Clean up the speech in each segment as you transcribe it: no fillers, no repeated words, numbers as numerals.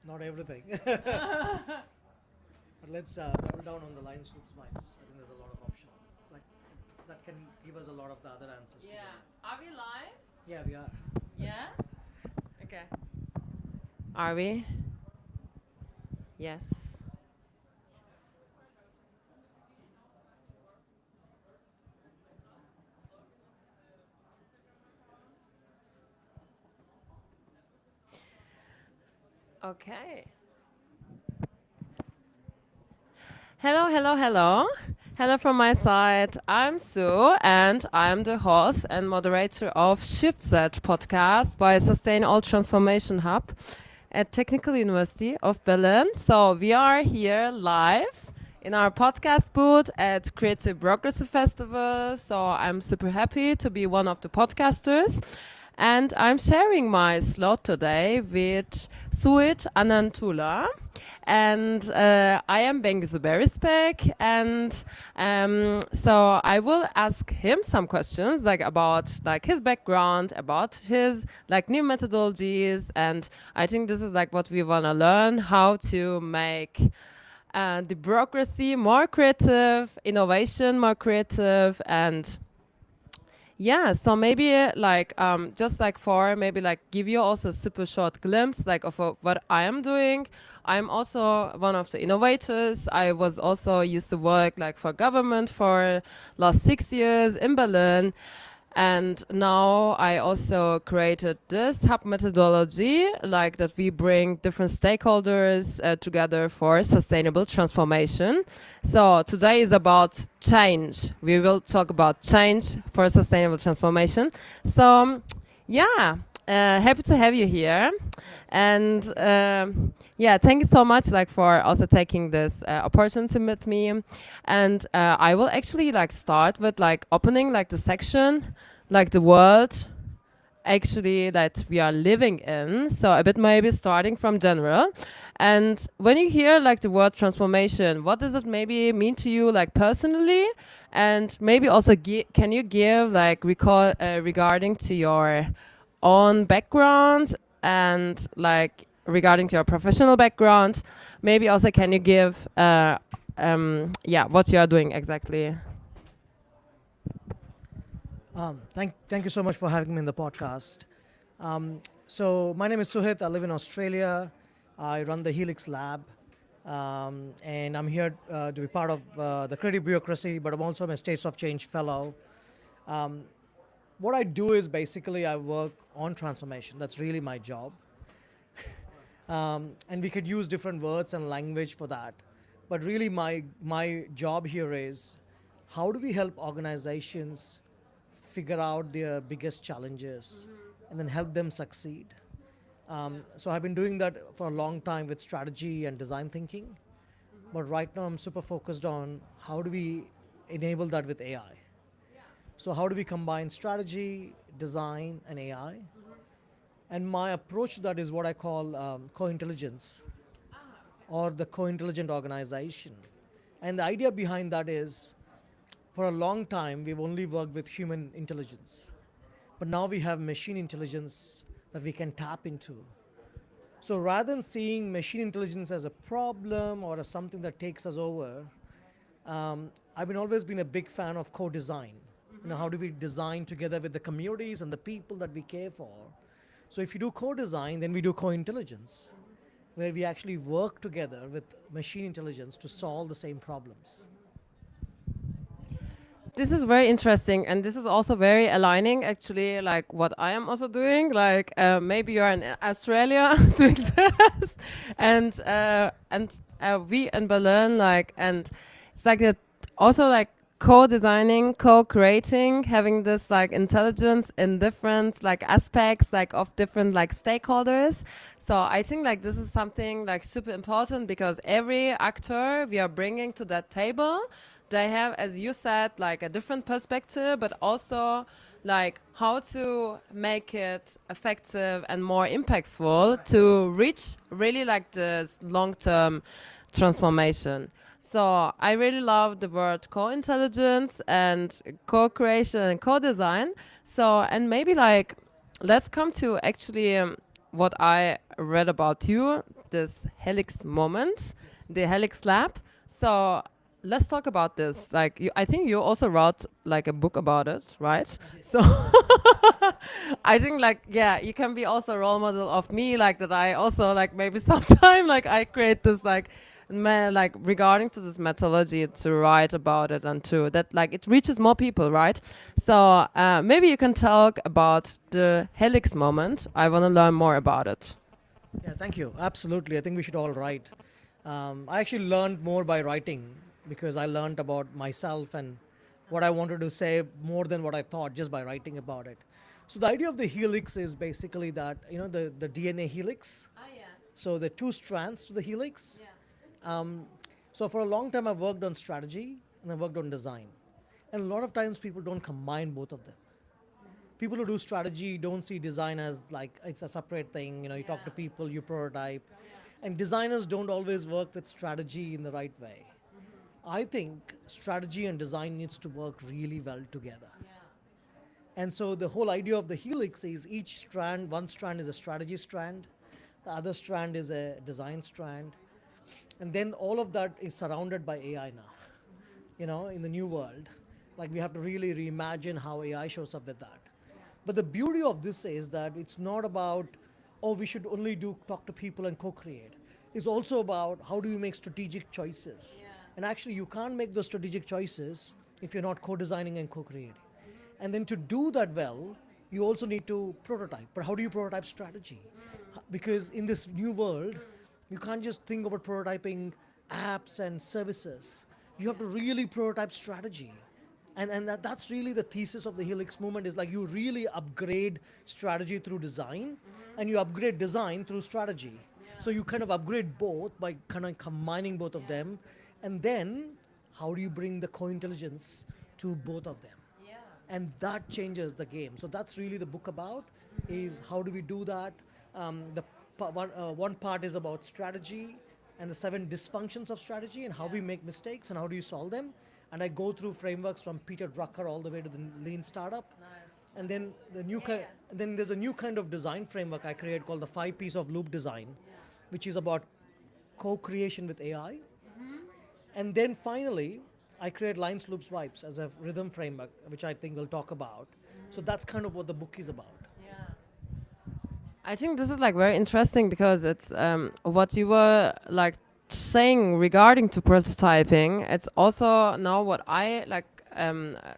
not everything. But let's double down on the line soups vibes. I think there's a lot of option. Like that can give us a lot of the other answers. Yeah. Together. Are we live? Yeah, we are. Yeah? Okay. Are we? Yes. Okay. Hello, hello, hello. Hello from my side. I'm Sue, and I'm the host and moderator of ShiftSet podcast by Sustain All Transformation Hub at Technical University of Berlin. So we are here live in our podcast booth at Creative Progressive Festival. So I'm super happy to be one of the podcasters. And I'm sharing my slot today with Suit Anantula. And I am Bengisu Berisbek, and so I will ask him some questions like about like his background, about his like new methodologies, and I think this is like what we want to learn: how to make the bureaucracy more creative, innovation more creative, and yeah, so maybe just like for maybe like give you also a super short glimpse like of what I am doing. I'm also one of the innovators. I was also used to work like for government for last 6 years in Berlin. And now I also created this hub methodology, like that we bring different stakeholders together for sustainable transformation. So today is about change. We will talk about change for sustainable transformation. So yeah, happy to have you here. And yeah, thank you so much like for also taking this opportunity with me. And I will actually like start with like opening like the section, like the world actually that we are living in. So a bit maybe starting from general. And when you hear like the word transformation, what does it maybe mean to you like personally? And maybe also can you give like recall regarding to your own background and like regarding to your professional background, maybe also can you give yeah, what you are doing exactly? Thank you so much for having me in the podcast. So my name is Suhit. I live in Australia. I run the Helix Lab, and I'm here to be part of the creative bureaucracy. But I'm also a States of Change fellow. What I do is basically I work on transformation. That's really my job. And we could use different words and language for that. But really, my job here is how do we help organizations figure out their biggest challenges and then help them succeed. So I've been doing that for a long time with strategy and design thinking. But right now, I'm super focused on how do we enable that with AI. So how do we combine strategy, design, and AI? And my approach to that is what I call co-intelligence or the co-intelligent organization. And the idea behind that is for a long time, we've only worked with human intelligence. But now we have machine intelligence that we can tap into. So rather than seeing machine intelligence as a problem or as something that takes us over, I've always been a big fan of co-design. You know, how do we design together with the communities and the people that we care for? So if you do co-design, then we do co-intelligence, where we actually work together with machine intelligence to solve the same problems. This is very interesting, and this is also very aligning actually like what I am also doing. Like maybe you're in Australia doing this, and we in Berlin like, and it's like that also like co-designing, co-creating, having this like intelligence in different like aspects like of different like stakeholders. So I think like this is something like super important because every actor we are bringing to that table, they have, as you said, like a different perspective, but also like how to make it effective and more impactful to reach really like this long-term transformation. So I really love the word co-intelligence and co-creation and co-design. So, and maybe like, let's come to actually what I read about you of this Helix moment, the Helix Lab. So let's talk about this. Like, I think you also wrote like a book about it, right? So I think like yeah, you can be also a role model of me, like that. I also like maybe sometime like I create this like regarding to this methodology to write about it and to that like it reaches more people, right? So maybe you can talk about the Helix moment. I want to learn more about it. Yeah, thank you. Absolutely. I think we should all write. I actually learned more by writing because I learned about myself and what I wanted to say more than what I thought just by writing about it. So the idea of the helix is basically that, the DNA helix. Ah, yeah. So the two strands to the helix. Um, so for a long time, I've worked on strategy and I've worked on design. And a lot of times people don't combine both of them. People who do strategy don't see design as like it's a separate thing. You talk to people, you prototype. And designers don't always work with strategy in the right way. I think strategy and design needs to work really well together. And so the whole idea of the helix is each strand, one strand is a strategy strand, the other strand is a design strand. And then all of that is surrounded by AI now, in the new world. Like we have to really reimagine how AI shows up with that. But the beauty of this is that it's not about, oh, we should only talk to people and co-create. It's also about how do you make strategic choices. And actually you can't make those strategic choices if you're not co-designing and co-creating. And then to do that well, you also need to prototype. But how do you prototype strategy? Because in this new world, you can't just think about prototyping apps and services. You have to really prototype strategy. And that's really the thesis of the Helix movement is like you really upgrade strategy through design and you upgrade design through strategy. So you kind of upgrade both by kind of combining both of them. And then how do you bring the co-intelligence to both of them? And that changes the game. So that's really the book about is how do we do that. One part is about strategy and the 7 dysfunctions of strategy and how we make mistakes and how do you solve them. And I go through frameworks from Peter Drucker all the way to the lean startup. And then then there's a new kind of design framework I create called the 5 P's of loop design, which is about co-creation with AI. And then finally, I create lines, loops, vibes as a rhythm framework, which I think we'll talk about. So that's kind of what the book is about. I think this is like very interesting because it's what you were like saying regarding to prototyping. It's also now what I like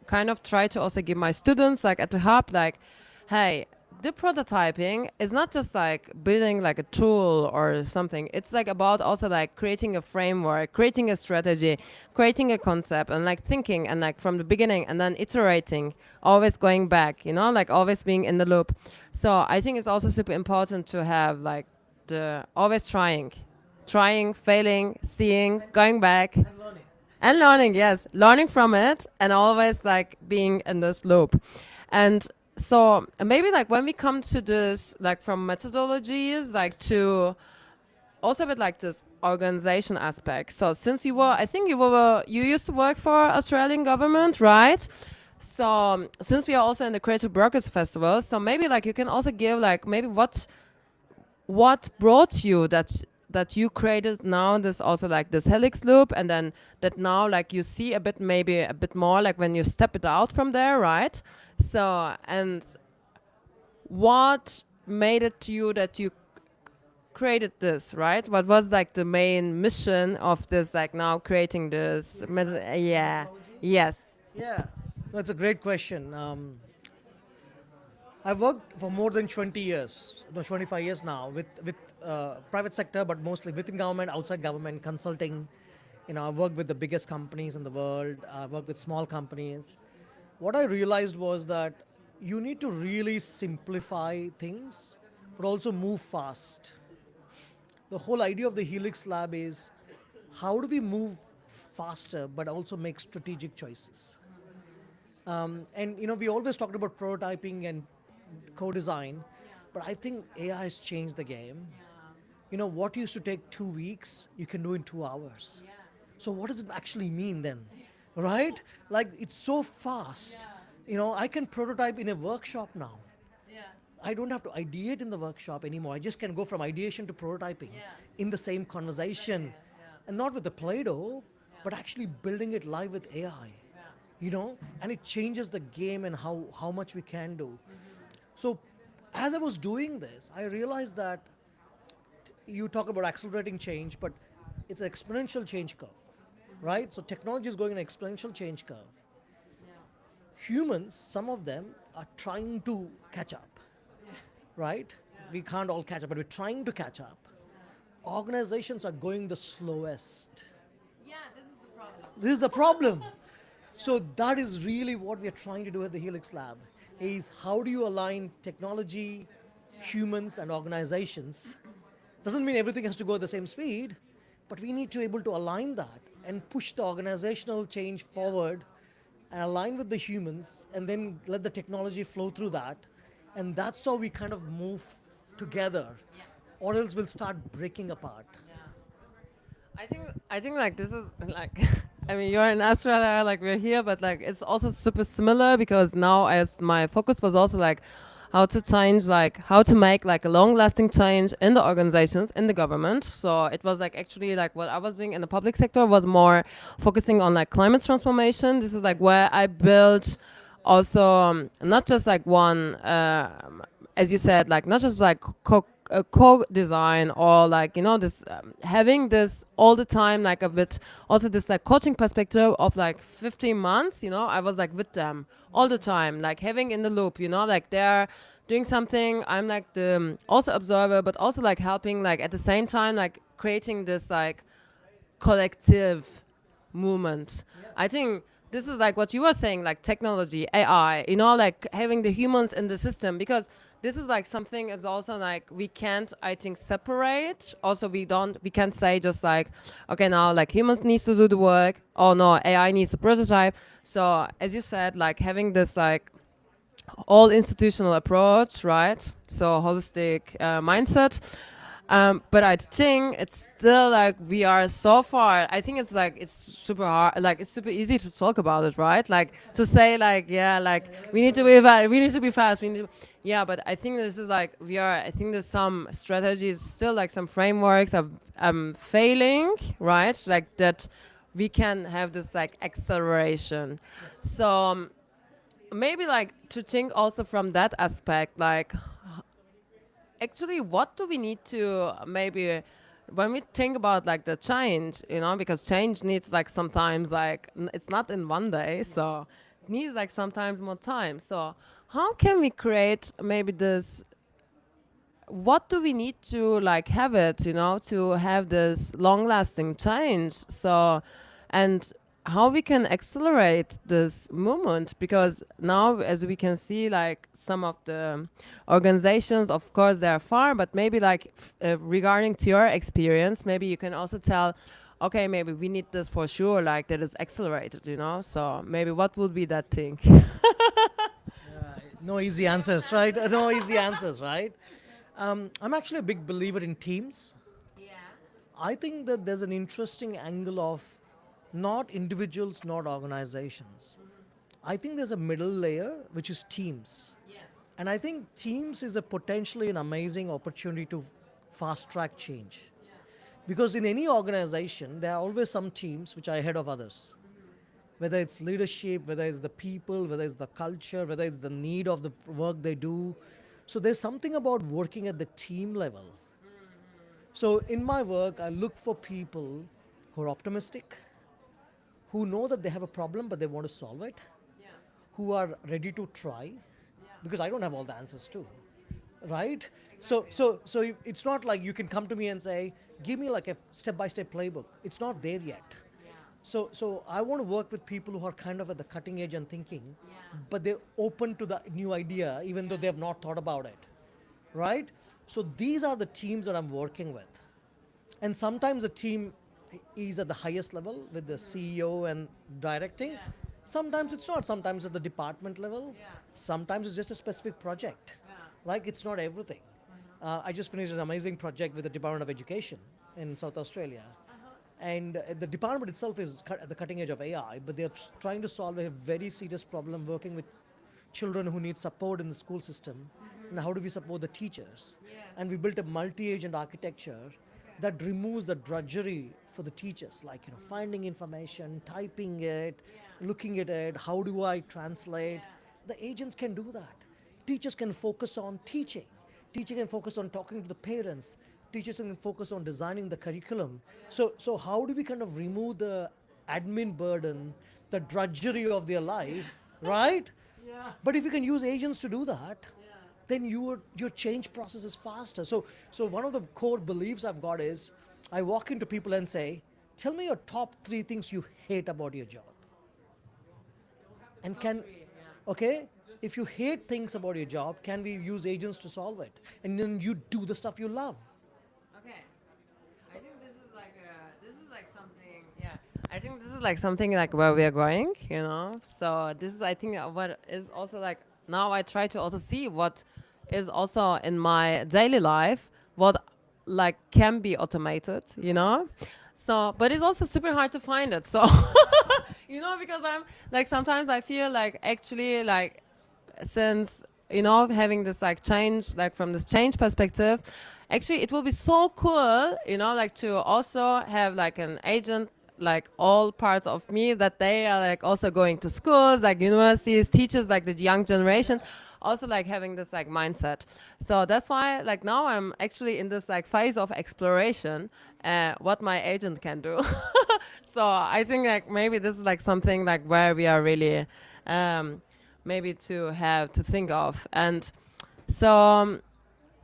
kind of try to also give my students like at the hub like, hey, the prototyping is not just like building like a tool or something. It's like about also like creating a framework, creating a strategy, creating a concept and like thinking and like from the beginning and then iterating, always going back, like always being in the loop. So I think it's also super important to have like the always trying, failing, seeing, going back. And learning, yes. Learning from it and always like being in this loop. And so maybe like when we come to this, like from methodologies, like to also a bit like this organization aspect. So since I think you used to work for Australian government, right? So since we are also in the Creative Brokers Festival, so maybe like you can also give like maybe what brought you that you created now this also like this helix loop and then that now like you see maybe a bit more like when you step it out from there, right? So and what made it to you that you created this, right? What was like the main mission of this like now creating this yes. Yeah, that's a great question. I've worked for more than 20 years, no, 25 years now with private sector, but mostly within government, outside government, consulting. I've worked with the biggest companies in the world. I've worked with small companies. What I realized was that you need to really simplify things, but also move fast. The whole idea of the Helix Lab is how do we move faster, but also make strategic choices. And we always talked about prototyping and co-design, but I think AI has changed the game. What used to take 2 weeks, you can do in 2 hours. So what does it actually mean then, right? Like it's so fast. I can prototype in a workshop now. I don't have to ideate in the workshop anymore. I just can go from ideation to prototyping in the same conversation, and not with the Play-Doh, but actually building it live with AI. You know, and it changes the game and how much we can do. So, as I was doing this, I realized that you talk about accelerating change, but it's an exponential change curve, right? So technology is going an exponential change curve. Humans, some of them are trying to catch up, right? We can't all catch up, but we're trying to catch up. Organizations are going the slowest. Yeah, this is the problem. This is the problem. So that is really what we are trying to do at the Helix Lab is how do you align technology, humans and organizations. Doesn't mean everything has to go at the same speed, but we need to be able to align that and push the organizational change forward and align with the humans and then let the technology flow through that. And that's how we kind of move together, or else we'll start breaking apart. I think like this is like I mean you're in Australia, like we're here, but like it's also super similar because now as my focus was also like how to change, like how to make like a long lasting change in the organizations, in the government. So it was like actually like what I was doing in the public sector was more focusing on like climate transformation. This is like where I built also not just like one as you said, like not just like co-design or like this having this all the time, like a bit also this like coaching perspective of like 15 months. I was like with them all the time, like having in the loop, like they're doing something, I'm like the also observer, but also like helping, like at the same time like creating this like collective movement. I think this is like what you were saying, like technology, AI, like having the humans in the system, because this is like something is also like we can't, I think, separate. Also, we can't say just like, okay, now like humans needs to do the work. Oh no, AI needs to prototype. So as you said, like having this like all institutional approach, right? So holistic mindset. But I think it's still like we are so far. I think it's like it's super hard. Like it's super easy to talk about it, right? Like to say like yeah, like we need to be we need to be fast. Yeah. But I think this is like we are. I think there's some strategies still, like some frameworks are failing, right? Like that we can have this like acceleration. So maybe like to think also from that aspect, like actually what do we need to maybe when we think about like the change, because change needs like sometimes like it's not in one day, so it needs like sometimes more time. So how can we create maybe this, what do we need to like have it, to have this long lasting change? So and how we can accelerate this movement, because now as we can see, like some of the organizations, of course they are far, but maybe like regarding to your experience, maybe you can also tell, okay, maybe we need this for sure, like that is accelerated, so maybe what would be that thing? No easy answers, right? No easy answers, right? I'm actually a big believer in teams. I think that there's an interesting angle of not individuals, not organizations. I think there's a middle layer, which is teams. And I think teams is a potentially an amazing opportunity to fast track change. Because in any organization, there are always some teams which are ahead of others. Whether it's leadership, whether it's the people, whether it's the culture, whether it's the need of the work they do. So there's something about working at the team level. So in my work, I look for people who are optimistic, who know that they have a problem but they want to solve it, who are ready to try, because I don't have all the answers too, right? So it's not like you can come to me and say, give me like a step-by-step playbook. It's not there yet. So I want to work with people who are kind of at the cutting edge and thinking, but they're open to the new idea even though they have not thought about it, right? So these are the teams that I'm working with. And sometimes the team is at the highest level with the CEO and directing. Sometimes it's not. Sometimes at the department level. Sometimes it's just a specific project. Like it's not everything. I just finished an amazing project with the Department of Education in South Australia. And the department itself is at the cutting edge of AI, but they're trying to solve a very serious problem working with children who need support in the school system, and how do we support the teachers. And we built a multi-agent architecture that removes the drudgery for the teachers, like finding information, typing it, looking at it, how do I translate. The agents can do that. Teachers can focus on teaching. Teacher can focus on talking to the parents. Teachers can focus on designing the curriculum. So how do we kind of remove the admin burden, the drudgery of their life, right? But if you can use agents to do that, then your change process is faster. So one of the core beliefs I've got is, I walk into people and say, tell me your top 3 things you hate about your job. And okay, if you hate things about your job, can we use agents to solve it? And then you do the stuff you love. Okay. I think this is like something, yeah. I think this is like something like where we are going, So this is, I think, what is also like, now I try to also see what is also in my daily life, what like can be automated. So, but it's also super hard to find it. So, because I'm like, sometimes I feel like actually like, since having this like change, like from this change perspective, actually it will be so cool, like to also have like an agent, like all parts of me, that they are like also going to schools, like universities, teachers, like the young generation, also like having this like mindset. So that's why like now I'm actually in this like phase of exploration, what my agent can do. So I think like maybe this is like something like where we are really maybe to have to think of. And so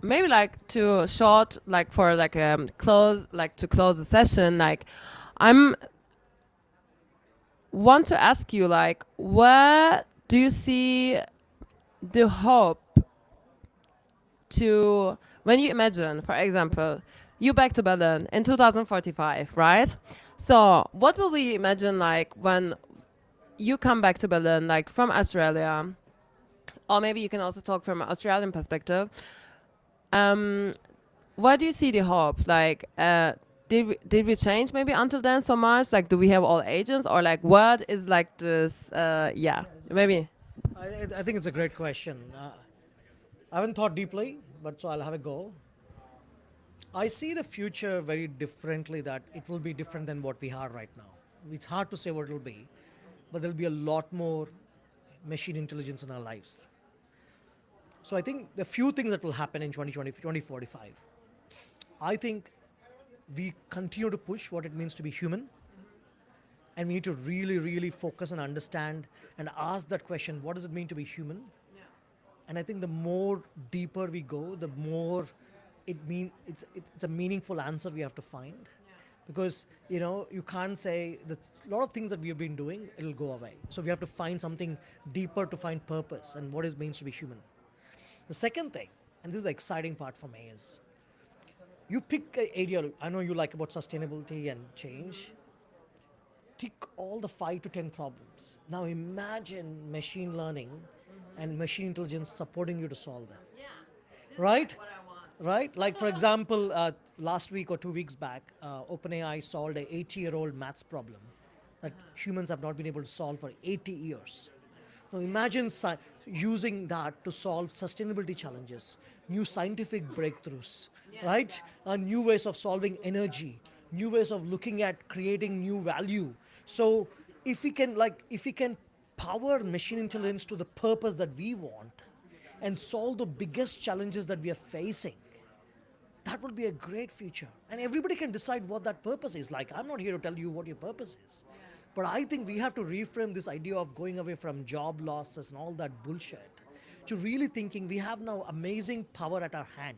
maybe like to short, like for like close, like to close the session, like I'm want to ask you, like, where do you see the hope to, when you imagine, for example, you back to Berlin in 2045, right? So what will we imagine like when you come back to Berlin, like from Australia, or maybe you can also talk from an Australian perspective. Where do you see the hope? Like, did we change maybe until then so much? Like, do we have all agents, or like what is like this? Yeah, maybe. I think it's a great question. I haven't thought deeply, but so I'll have a go. I see the future very differently, that it will be different than what we are right now. It's hard to say what it'll be, but there'll be a lot more machine intelligence in our lives. So I think the few things that will happen in 2020, 2045. I think we continue to push what it means to be human, and we need to really, really focus and understand and ask that question, what does it mean to be human? And I think the more deeper we go, the more it's a meaningful answer we have to find. Because you can't say that a lot of things that we have been doing, it'll go away. So we have to find something deeper to find purpose and what it means to be human. The second thing, and this is the exciting part for me, is you pick an area. I know you like about sustainability and change. Tick all the 5 to 10 problems. Now imagine machine learning and machine intelligence supporting you to solve them. Right? Right? Like, for example, last week or 2 weeks back, OpenAI solved an 80-year-old maths problem that humans have not been able to solve for 80 years. Now imagine using that to solve sustainability challenges, new scientific breakthroughs, right? New ways of solving energy, new ways of looking at creating new value. So if we can power machine intelligence to the purpose that we want and solve the biggest challenges that we are facing, that will be a great future. And everybody can decide what that purpose is. Like, I'm not here to tell you what your purpose is. But I think we have to reframe this idea of going away from job losses and all that bullshit to really thinking we have now amazing power at our hand.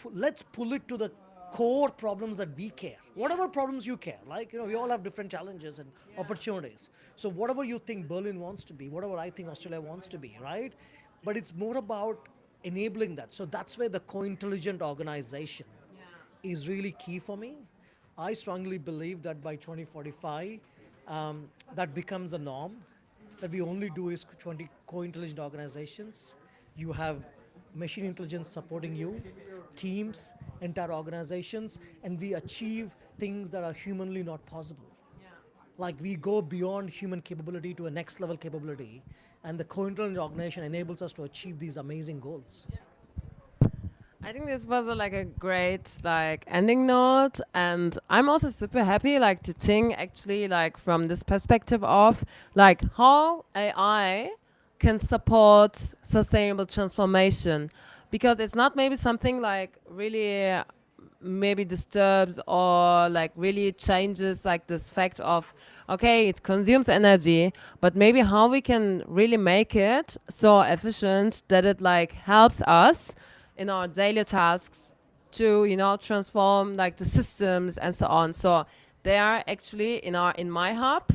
Let's pull it to the core problems that we care. Whatever problems you care. Like, we all have different challenges and opportunities. So whatever you think Berlin wants to be, whatever I think Australia wants to be, right? But it's more about enabling that. So that's where the co-intelligent organization is really key for me. I strongly believe that by 2045, that becomes the norm, that we only do is 20 co-intelligent organizations. You have machine intelligence supporting you, teams, entire organizations, and we achieve things that are humanly not possible. like we go beyond human capability to a next level capability, and the co-intelligent organization enables us to achieve these amazing goals. I think this was like a great like ending note, and I'm also super happy like to think actually like from this perspective of like how AI can support sustainable transformation, because it's not maybe something like really maybe disturbs or like really changes like this fact of okay, it consumes energy, but maybe how we can really make it so efficient that it like helps us in our daily tasks to transform like the systems and so on. So they are actually in my hub,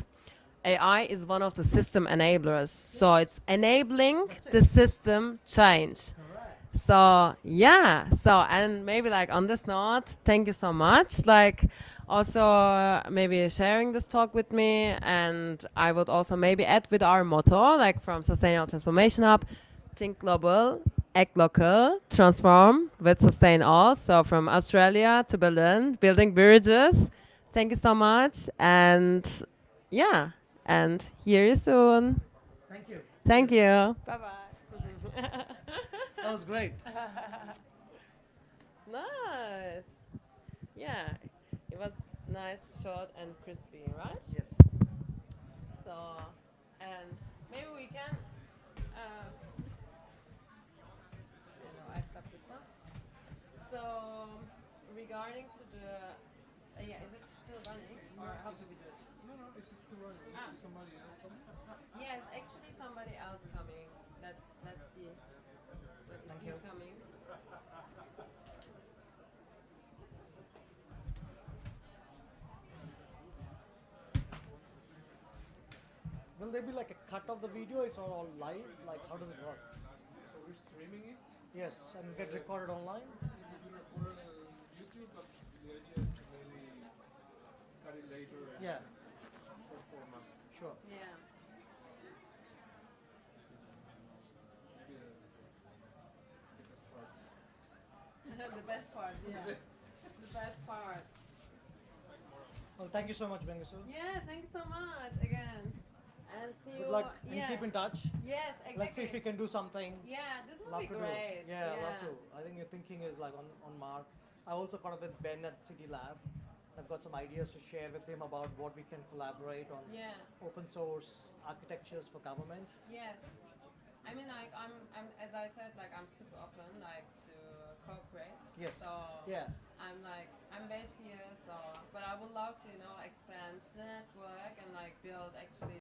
AI is one of the system enablers, so it's enabling the system change. So yeah, so and maybe like on this note, thank you so much. Like also maybe sharing this talk with me, and I would also maybe add with our motto, like from Sustainable Transformation Hub, think global, act local, transform with Sustain All. So from Australia to Berlin, building bridges. Thank you so much, and yeah, and hear you soon. Thank you. Thank Cheers. you. Bye bye. That was great. Nice. Yeah, it was nice, short, and crispy, right? Yes. So, and maybe we can. I stop this one. So, regarding to the, yeah, is it still running, or how do we do it? No, no, is it still running? Ah. Is somebody else coming? Yes, actually somebody else coming. Let's see. But is Thank he you. coming? Will there be like a cut of the video? It's all live? Like, how does it work? So we're streaming it. Yes, and get recorded online? It will be recorded on YouTube, but the idea is to maybe cut it later in Yeah, short format. sure. Yeah. Maybe the best parts. The best part, yeah. The best part. Well, thank you so much, Bengasu. Yeah, thank you so much again. And see you. Good luck and Yeah. keep in touch. Yes, exactly. Let's see if we can do something. Yeah, this would Love be to great. do. Yeah, love to. I think your thinking is like on mark. I also caught up with Ben at City Lab. I've got some ideas to share with him about what we can collaborate on Yeah. open source architectures for government. Yes. I mean, like I'm, as I said, like I'm super open, like to co-create. Yes. So Yeah. I'm like I'm based here, so but I would love to expand the network and like build actually